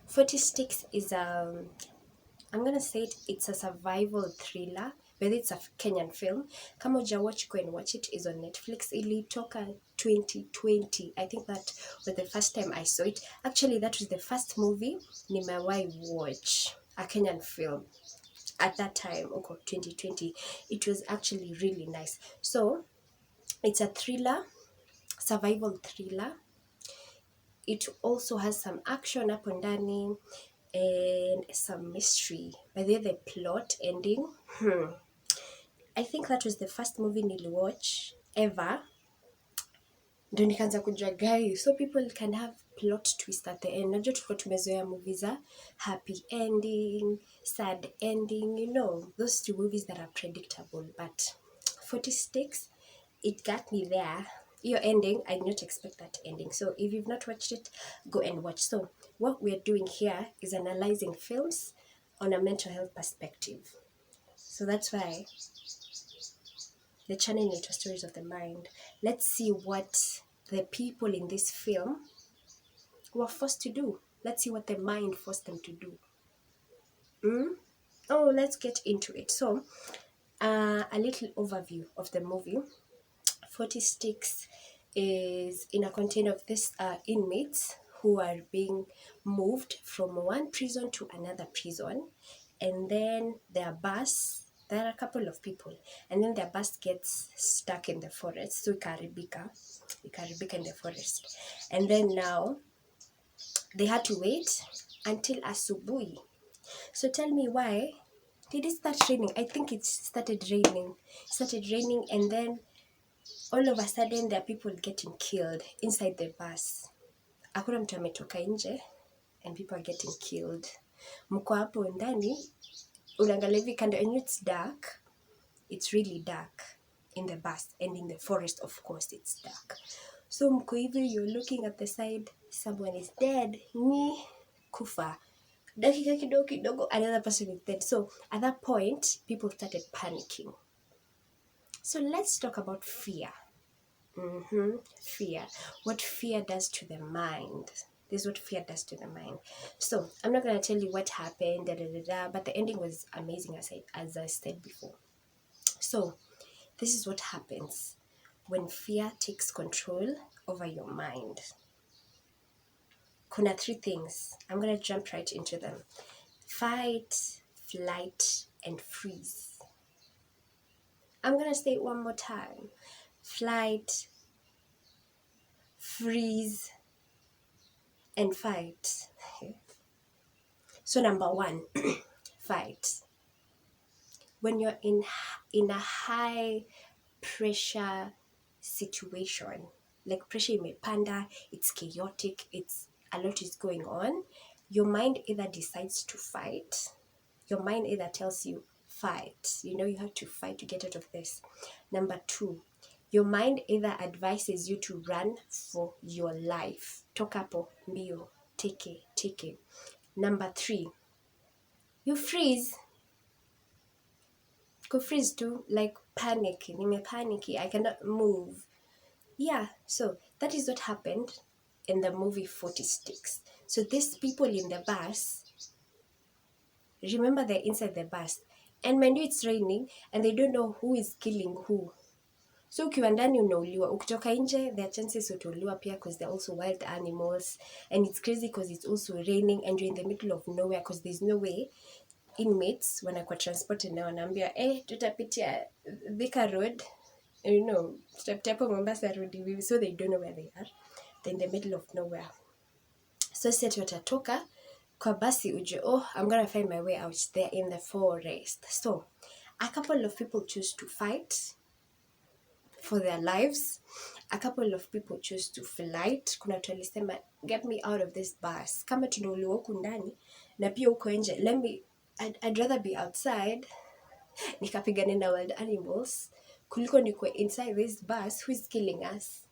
40 Sticks is I'm gonna say it's a survival thriller, but it's a Kenyan film. Kama uja watch, go and watch it. It's on Netflix. Ilitoka 2020. I think that was the first time I saw it. Actually, that was the first movie nimewahi watch a Kenyan film. At that time, okay, 2020, it was actually really nice. So it's a thriller, survival thriller. It also has some action up and ndani and some mystery. By the plot ending, I think that was the first movie niliwatch ever. Ndio nikaanza kujua guys, so people can have plot twist at the end. Najua tulikuwa tumezoea movies za happy ending, sad ending, those two movies that are predictable. But 40 Sticks, it got me there. Your ending, I did not expect that ending. So if you've not watched it, go and watch. So what we're doing here is analyzing films on a mental health perspective. So that's why the channel into Stories of the Mind. Let's see what the people in this film were forced to do. Let's see what the mind forced them to do. Oh, let's get into it. So, a little overview of the movie. 40 Sticks is in a container of these inmates who are being moved from one prison to another prison, and then their bus, there are a couple of people, and then their bus gets stuck in the forest, so ikaribika in the forest, and then now they had to wait until asubuhi. So tell me, why did it start raining? I think it started raining. And then all of a sudden there are people getting killed inside the bus. Hakuna mtu ametoka nje and people are getting killed. Mko hapo ndani, unaangalia hivi kando and it's dark. It's really dark in the bus, and in the forest, of course, it's dark. So mko hivi, you're looking at the side, someone is dead, ni kufa. Dakika kidogo kidogo, another person is dead. So at that point, people started panicking. So let's talk about fear. Fear. What fear does to the mind. This is what fear does to the mind. So I'm not gonna tell you what happened, but the ending was amazing, as I said before. So this is what happens when fear takes control over your mind. Kuna 3 things. I'm gonna jump right into them. Fight, flight, and freeze. I'm gonna say it one more time. Flight, freeze, and fight. So number 1, fight. When you're in a high pressure situation, like pressure imepanda, it's chaotic, a lot is going on, your mind either decides to fight. Your mind either tells you fight, you have to fight to get out of this. Number 2, your mind either advises you to run for your life. Toka hapo mbio, take it. Number 3, you freeze. Go freeze too, like panic. I cannot move. Yeah, so that is what happened in the movie 40 Sticks. So these people in the bus, remember they're inside the bus, and mind you, it's raining and they don't know who is killing who. So ukiwa ndani unauliwa, ukitoka nje there are chances utauliwa pia, because they're also wild animals, and it's crazy because it's also raining and you're in the middle of nowhere, because there's no way inmates wanakuwa transported na wanaambia tutapitia Thika Road, tutapitia hapo Mombasa Road hivi, so they don't know where they are. They're in the middle of nowhere. So sasa watatoka kwa basi uje, I'm gonna find my way out there in the forest. So a couple of people choose to fight for their lives. A couple of people choose to flight. Kuna watu walisema, get me out of this bus. Kama tunauliwa huku ndani na pia huko nje, I'd rather be outside nikapigane na wild animals kuliko nikuwe inside this bus. Who is killing us?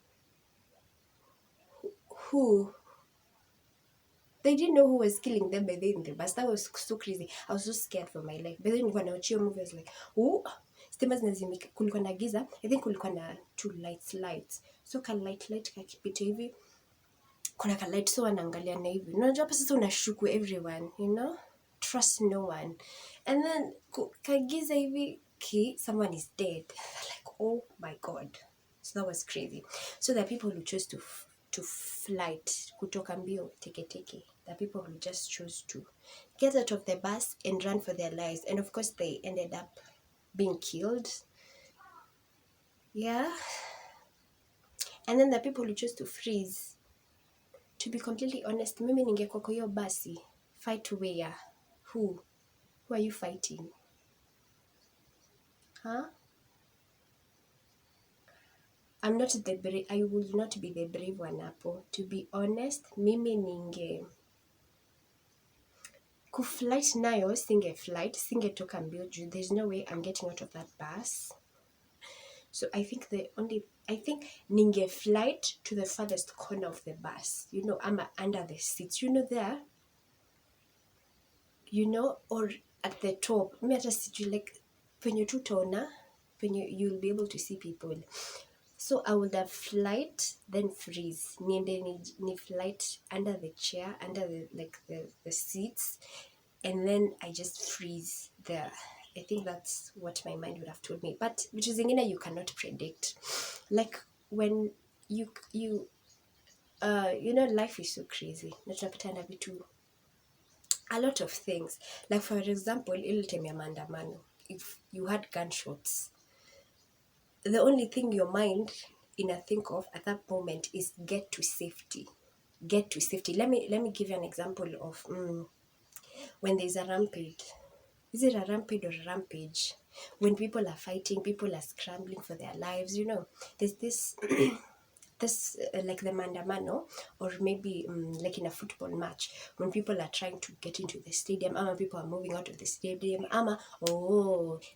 Who? They didn't know who was killing them by then in the bus. That was so crazy. I was so scared for my life. But then when I watched your movie, I was like, stima zinazimika. Kulikuwa na giza. I think kulikuwa na 2 lights. So ka light kakipita hivi, kuna ka light, so wanaangalia na hivi, unajua hapa sasa unashuku everyone, you know, trust no one, and then kagiza hivi someone is dead. Like, oh my god. So that was crazy. So there are people who chose to flight, kutoka mbio teke. There are people who just chose to get out of the bus and run for their lives, and of course they ended up being killed. Yeah. And then the people who chose to freeze. To be completely honest, mimi ningekuwa kwa hiyo basi, fight where? Who are you fighting? Huh? I will not be the brave one hapo. To be honest, mimi kuflight nayo singetoka mbio juu there's no way I'm getting out of that bus. So I think ninge flight to the farthest corner of the bus, you know, ama under the seats, you know, there, you know, or at the top. Me hata sijui, like penye tutaona, penye you'll be able to see people. So I would have flight, then freeze. Niende ni flight under the chair, under the seats, and then I just freeze there. I think that's what my mind would have told me. But which is zingine you cannot predict. Like when you know, life is so crazy. Tunapatana vitu, a lot of things. Like for example, ile time ya maandamano, if you had gunshots, the only thing your mind think of at that moment is get to safety. Let me give you an example of when there's a rampage. Is it a rampage or a rampage? When people are fighting, people are scrambling for their lives, you know, there's this like the maandamano, or maybe like in a football match, when people are trying to get into the stadium, ama people are moving out of the stadium, ama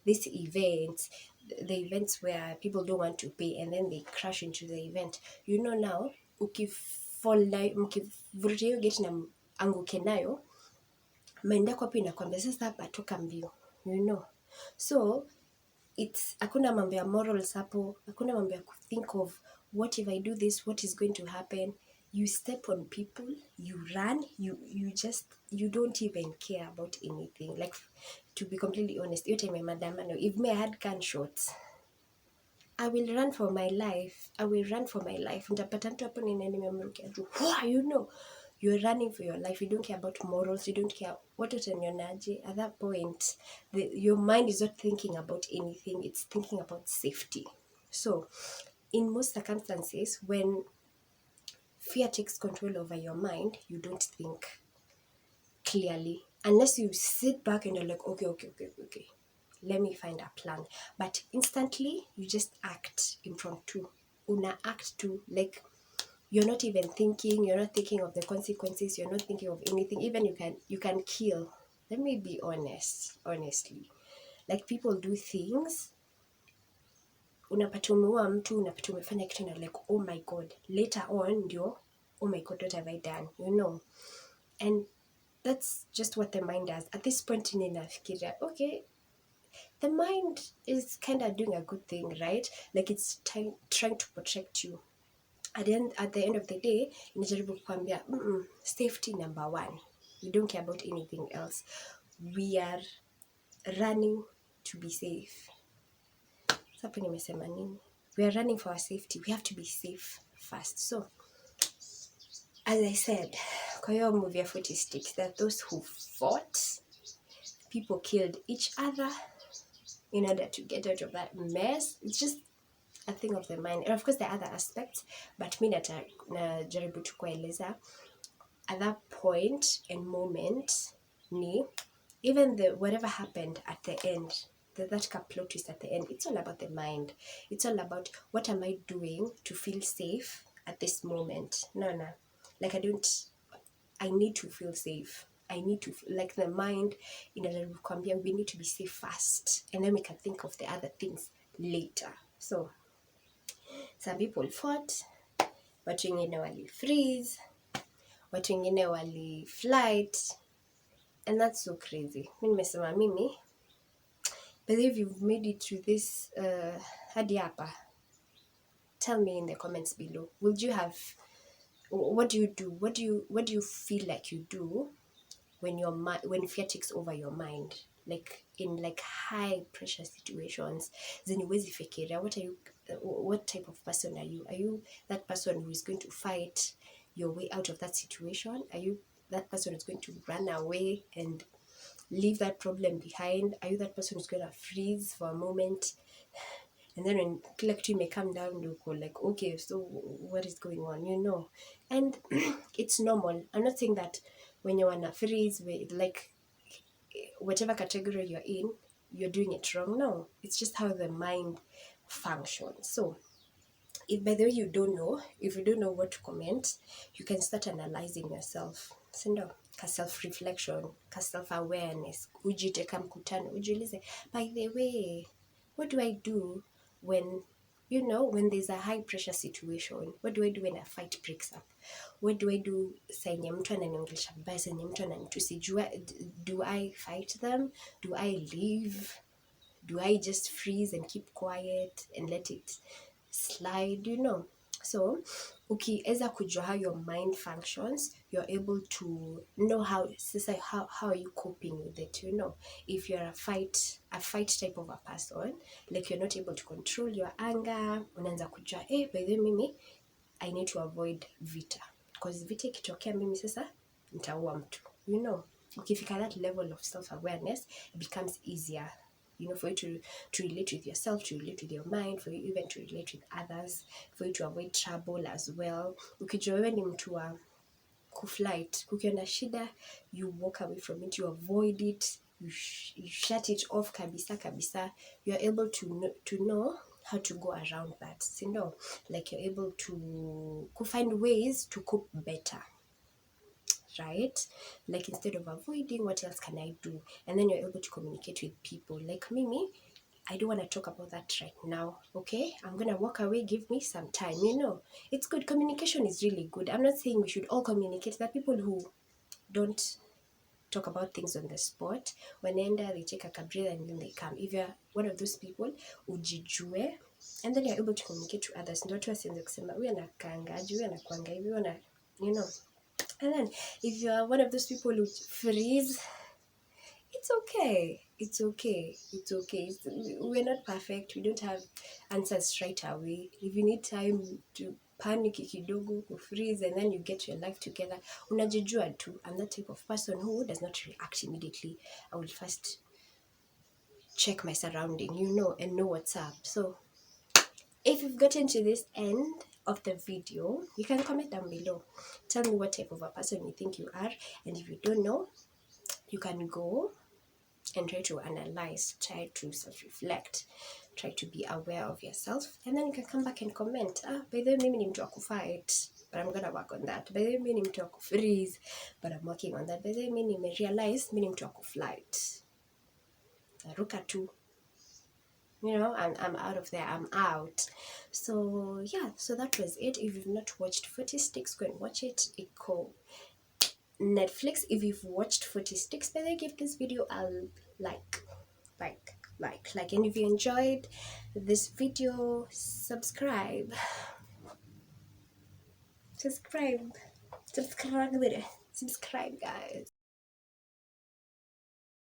this event, the events where people don't want to pay and then they crash into the event, you know. Now mkivurutia hiyo geti na anguke nayo, maenda kwa pina kwambia sasa hapa toka mbio, you know. So it's hakuna mambo ya morals hapo, hakuna mambo ya think of what if I do this, what is going to happen. You step on people, you run, you don't even care about anything. Like, to be completely honest, your time maandamano, if me I had gunshots, I will run for my life. Nitapata mtu hapo nimemrukia juu, you know, you're running for your life. You don't care about morals, you don't care what utanionaje. At that point, your mind is not thinking about anything, it's thinking about safety. So in most circumstances, when fear takes control over your mind, you don't think clearly, unless you sit back and you're like, okay, let me find a plan. But instantly you just act impromptu. Una act to, like, you're not even thinking, you're not thinking of the consequences, you're not thinking of anything. Even you can kill. Let me be honestly, like, people do things, unapata umeua mtu, unapata umefanya kitu na like, oh my god, later on ndio, oh my god, what have I done, you know. And that's just what the mind does. At this point ninafikiria, okay, the mind is kind of doing a good thing, right? Like, it's trying to protect you. At the end of the day, inajaribu kukwambia safety number one. We don't care about anything else. We are running to be safe. Sasa nimesema nini? We are running for our safety. We have to be safe first. So, as I said, kwa hiyo movie ya 40 Sticks, there are those who fought. People killed each other in order to get out of that mess. It's just a thing of the mind. And of course there are other aspects, but mi najaribu tu kueleza at that point and moment ni even the whatever happened at the end, that plot twist at the end, it's all about the mind. It's all about what am I doing to feel safe at this moment. No, like, I need to feel safe. I need to, like, the mind inajaribu kuambia we need to be safe first, and then we can think of the other things later. So some people fought, watu wengine wali freeze, watu wengine wali flight, and that's so crazy. Mimi nimesema mimi, believe you've made it to this hadi hapa. Tell me in the comments below, would you have what do you do? What do you feel like you do when your mind, when fear takes over your mind, like in like high pressure situations? Zenye huwezi fikiria, what type of person are you? Are you that person who is going to fight your way out of that situation? Are you that person who's going to run away and leave that problem behind? Are you that person who's going to freeze for a moment, and then when kila kitu may come down, you go like, okay, so what is going on, you know? And it's normal. I'm not saying that when you wanna freeze, like whatever category you're in, you're doing it wrong. No, it's just how the mind functions. So if by the way you don't know, if you don't know what to comment, you can start analyzing yourself. Sindo, ka self reflection, ka self awareness, ujiteka mkutano, ujiulize, by the way, what do I do when, you know, when there's a high pressure situation? What do I do when a fight breaks up? What do I do senye mtu ananiongelesha vibaya, senye mtu ananitusi? Do I fight them? Do I leave? Do I just freeze and keep quiet and let it slide, you know? So ukiweza kujua how your mind functions, you're able to know how are you coping with it, you know? If you're a fight type of a person, like you're not able to control your anger, unaanza kujua, by the way mimi I need to avoid vita, because vita ikitokea mimi sasa nitaua mtu, you know? Ukifika that level of self awareness, it becomes easier, you know, for you to relate with yourself, to relate with your mind, for you even to relate with others, for you to avoid trouble as well. Ukijua wewe ni mtu wa kuflight, kukiwa na shida, you walk away from it, you avoid it, you shut it off kabisa. You're able to know how to go around that, you know, like you're able to find ways to cope better, right? Like instead of avoiding, what else can I do? And then you're able to communicate with people. Like Mimi, I don't want to talk about that right now, okay? I'm gonna walk away, give me some time, you know? It's good. Communication is really good. I'm not saying we should all communicate. There are people who don't talk about things on the spot. Wanaenda, they take a breath and then they come. If you're one of those people, ujijue, and then you're able to communicate to others. Ndio watu wasianze kusema, huyu anakaangaje, huyu anakuanga hivi, you know? And then if you're one of those people who freeze, it's okay. We're not perfect. We don't have answers right away. If you need time to panic kidogo, freeze, and then you get your life together, unajijua tu. I'm that type of person who does not react immediately. I will first check my surrounding, you know, and know what's up. So if you've gotten to this end of the video, you can comment down below. Tell me what type of a person you think you are, and if you don't know, you can go and try to analyze, try to self-reflect, try to be aware of yourself, and then you can come back and comment, by the way mimi ni mtu wa kufight, but I'm gonna work on that. By the way mimi ni mtu wa kufreeze, but I'm working on that. By the way mimi nimerealize mimi ni mtu wa kuflight, naruka tu, you know, and I'm out of there, I'm out. So yeah, so that was it. If you've not watched 40 Sticks, go and watch it. It's called Netflix. If you've watched 40 Sticks, by the way, give this video a like. And if you enjoyed this video, subscribe guys.